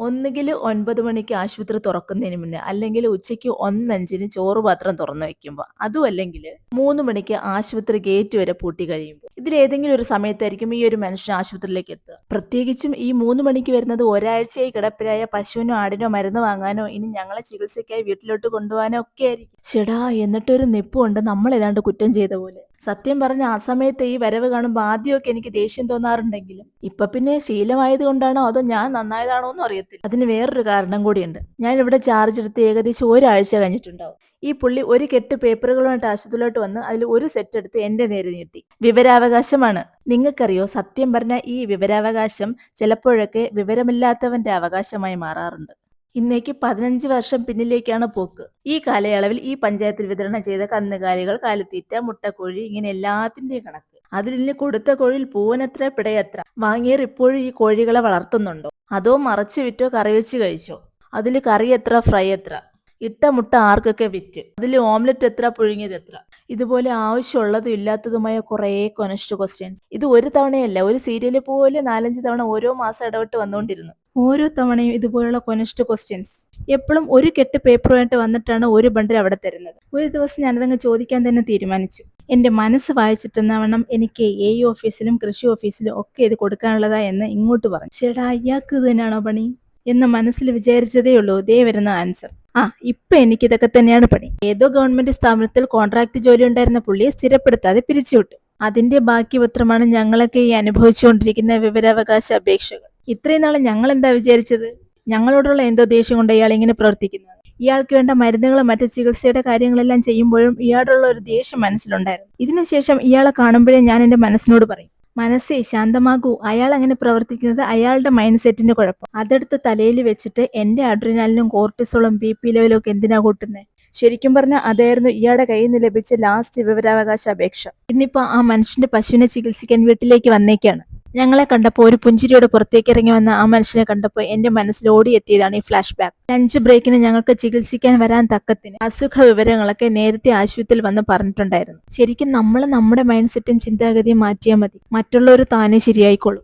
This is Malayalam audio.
ഒന്നുകിൽ 9 മണിക്ക് ആശുപത്രി തുറക്കുന്നതിന് മുന്നേ, അല്ലെങ്കിൽ ഉച്ചയ്ക്ക് 1:05 ചോറ് പാത്രം തുറന്നു വെക്കുമ്പോൾ, അതും അല്ലെങ്കിൽ 3 മണിക്ക് ആശുപത്രി ഗേറ്റ് വരെ പൂട്ടി കഴിയുമ്പോൾ. ഇതിലേതെങ്കിലും ഒരു സമയത്തായിരിക്കും ഈ ഒരു മനുഷ്യൻ ആശുപത്രിയിലേക്ക് എത്തുക. പ്രത്യേകിച്ചും ഈ 3 മണിക്ക് വരുന്നത് ഒരാഴ്ചയായി കിടപ്പിലായ പശുവിനോ ആടിനോ മരുന്ന് വാങ്ങാനോ ഇനി ഞങ്ങളെ ചികിത്സയ്ക്കായി വീട്ടിലോട്ട് കൊണ്ടുപോകാനോ ഒക്കെ ആയിരിക്കും. ഷെടാ, എന്നിട്ടൊരു നിപ്പുണ്ട് നമ്മൾ ഏതാണ്ട് കുറ്റം ചെയ്ത പോലെ. സത്യം പറഞ്ഞ ആ സമയത്ത് ഈ വരവ് കാണുമ്പോൾ ആദ്യമൊക്കെ എനിക്ക് ദേഷ്യം തോന്നാറുണ്ടെങ്കിലും ഇപ്പൊ പിന്നെ ശീലമായത് കൊണ്ടാണോ അതോ ഞാൻ നന്നായതാണോ എന്നും അറിയത്തില്ല. അതിന് വേറൊരു കാരണം കൂടിയുണ്ട്. ഞാൻ ഇവിടെ ചാർജ് എടുത്ത് ഏകദേശം ഒരാഴ്ച കഴിഞ്ഞിട്ടുണ്ടാവും. ഈ പുള്ളി ഒരു കെട്ട് പേപ്പറുകളുമായിട്ട് ആശുപത്രിയിലോട്ട് വന്ന് അതിൽ ഒരു സെറ്റ് എടുത്ത് എന്റെ നേരെ നീട്ടി. വിവരാവകാശമാണ്. നിങ്ങൾക്കറിയോ, സത്യം പറഞ്ഞാൽ ഈ വിവരാവകാശം ചിലപ്പോഴൊക്കെ വിവരമില്ലാത്തവന്റെ അവകാശമായി മാറാറുണ്ട്. ഇന്നേക്ക് 15 വർഷം പിന്നിലേക്കാണ് പോക്ക്. ഈ കാലയളവിൽ ഈ പഞ്ചായത്തിൽ വിതരണം ചെയ്ത കന്നുകാലികൾ, കാലിത്തീറ്റ, മുട്ടക്കോഴി, ഇങ്ങനെ എല്ലാത്തിന്റെയും കണക്ക്. അതിൽ ഇനി കൊടുത്ത കോഴിയിൽ പൂവനെത്ര പിടയെത്ര, വാങ്ങിയവർ ഇപ്പോഴും ഈ കോഴികളെ വളർത്തുന്നുണ്ടോ അതോ മറച്ചു വിറ്റോ കറി വെച്ച് കഴിച്ചോ, അതിൽ കറി എത്ര, ഫ്രൈ എത്ര, ഇട്ട മുട്ട ആർക്കൊക്കെ വിറ്റ്, അതിൽ ഓംലെറ്റ് എത്ര, പുഴുങ്ങിയത് എത്ര, ഇതുപോലെ ആവശ്യമുള്ളതും ഇല്ലാത്തതുമായ കുറേ കൊനസ്റ്റ് ക്വസ്റ്റ്യൻസ്. ഇത് ഒരു തവണയല്ല, ഒരു സീരിയല് പോലെ 4-5 തവണ ഓരോ മാസം ഇടവിട്ട് വന്നുകൊണ്ടിരുന്നു. ഓരോ തവണയും ഇതുപോലുള്ള കൊനസ്റ്റ് ക്വസ്റ്റ്യൻസ്. എപ്പോഴും ഒരു കെട്ട് പേപ്പറുമായിട്ട് വന്നിട്ടാണ് ഒരു ബണ്ടിൽ അവിടെ തരുന്നത്. ഒരു ദിവസം ഞാനതങ്ങ് ചോദിക്കാൻ തന്നെ തീരുമാനിച്ചു. എന്റെ മനസ്സ് വായിച്ചിട്ടെന്നവണ്ണം എനിക്ക് ഓഫീസിലും കൃഷി ഓഫീസിലും ഒക്കെ ഇത് കൊടുക്കാനുള്ളതാ എന്ന് ഇങ്ങോട്ട് പറഞ്ഞു. ചേട്ടാ, ഇയാൾക്ക് ഇത് തന്നെയാണോ പണി എന്ന് മനസ്സിൽ വിചാരിച്ചതേ ഉള്ളൂ. ദേ വരുന്ന ആൻസർ. ഇപ്പൊ എനിക്ക് ഇതൊക്കെ തന്നെയാണ് പണി. ഏതോ ഗവൺമെന്റ് സ്ഥാപനത്തിൽ കോൺട്രാക്ട് ജോലി ഉണ്ടായിരുന്ന പുള്ളിയെ സ്ഥിരപ്പെടുത്താതെ പിരിച്ചുവിട്ടു. അതിന്റെ ബാക്കി പത്രമാണ് ഞങ്ങളൊക്കെ ഈ അനുഭവിച്ചുകൊണ്ടിരിക്കുന്ന വിവരാവകാശ അപേക്ഷകൾ. ഇത്രയും നാളെ ഞങ്ങൾ എന്താ വിചാരിച്ചത്? ഞങ്ങളോടുള്ള എന്തോ ദേഷ്യം കൊണ്ട് ഇയാൾ ഇങ്ങനെ പ്രവർത്തിക്കുന്നത്. ഇയാൾക്ക് വേണ്ട മരുന്നുകളും മറ്റു ചികിത്സയുടെ കാര്യങ്ങളെല്ലാം ചെയ്യുമ്പോഴും ഇയാളുള്ള ഒരു ദേഷ്യം മനസ്സിലുണ്ടായിരുന്നു. ഇതിനുശേഷം ഇയാളെ കാണുമ്പോഴേ ഞാൻ എന്റെ മനസ്സിനോട് പറയും, മനസ്സേ ശാന്തമാകൂ, അയാൾ അങ്ങനെ പ്രവർത്തിക്കുന്നത് അയാളുടെ മൈൻഡ് സെറ്റിന്റെ കുഴപ്പം. അതെടുത്ത് തലയിൽ വെച്ചിട്ട് എന്റെ അഡ്രിനാലിനും കോർട്ടിസോളും BP ലെവലും ഒക്കെ എന്തിനാ കൂട്ടുന്നത്? ശരിക്കും പറഞ്ഞാൽ അതായിരുന്നു ഇയാളുടെ കയ്യിൽ നിന്ന് ലഭിച്ച ലാസ്റ്റ് വിവരാവകാശ അപേക്ഷ. ഇന്നിപ്പോ ആ മനുഷ്യന്റെ പശുവിനെ ചികിത്സിക്കാൻ വീട്ടിലേക്ക് വന്നേക്കാണ്. ഞങ്ങളെ കണ്ടപ്പോൾ ഒരു പുഞ്ചിരിയോടെ പുറത്തേക്ക് ഇറങ്ങി വന്ന ആ മനുഷ്യനെ കണ്ടപ്പോൾ എന്റെ മനസ്സിൽ ഓടിയെത്തിയതാണ് ഈ ഫ്ലാഷ് ബാക്ക്. ലഞ്ച് ബ്രേക്കിന് ഞങ്ങൾക്ക് ചികിത്സിക്കാൻ വരാൻ തക്കത്തിന് അസുഖ വിവരങ്ങളൊക്കെ നേരത്തെ ആശുപത്രിയിൽ വന്ന് പറഞ്ഞിട്ടുണ്ടായിരുന്നു. ശരിക്കും നമ്മൾ നമ്മുടെ മൈൻഡ് സെറ്റും ചിന്താഗതിയും മാറ്റിയാൽ മതി, മറ്റുള്ളവർ താനെ ശരിയായിക്കോളും.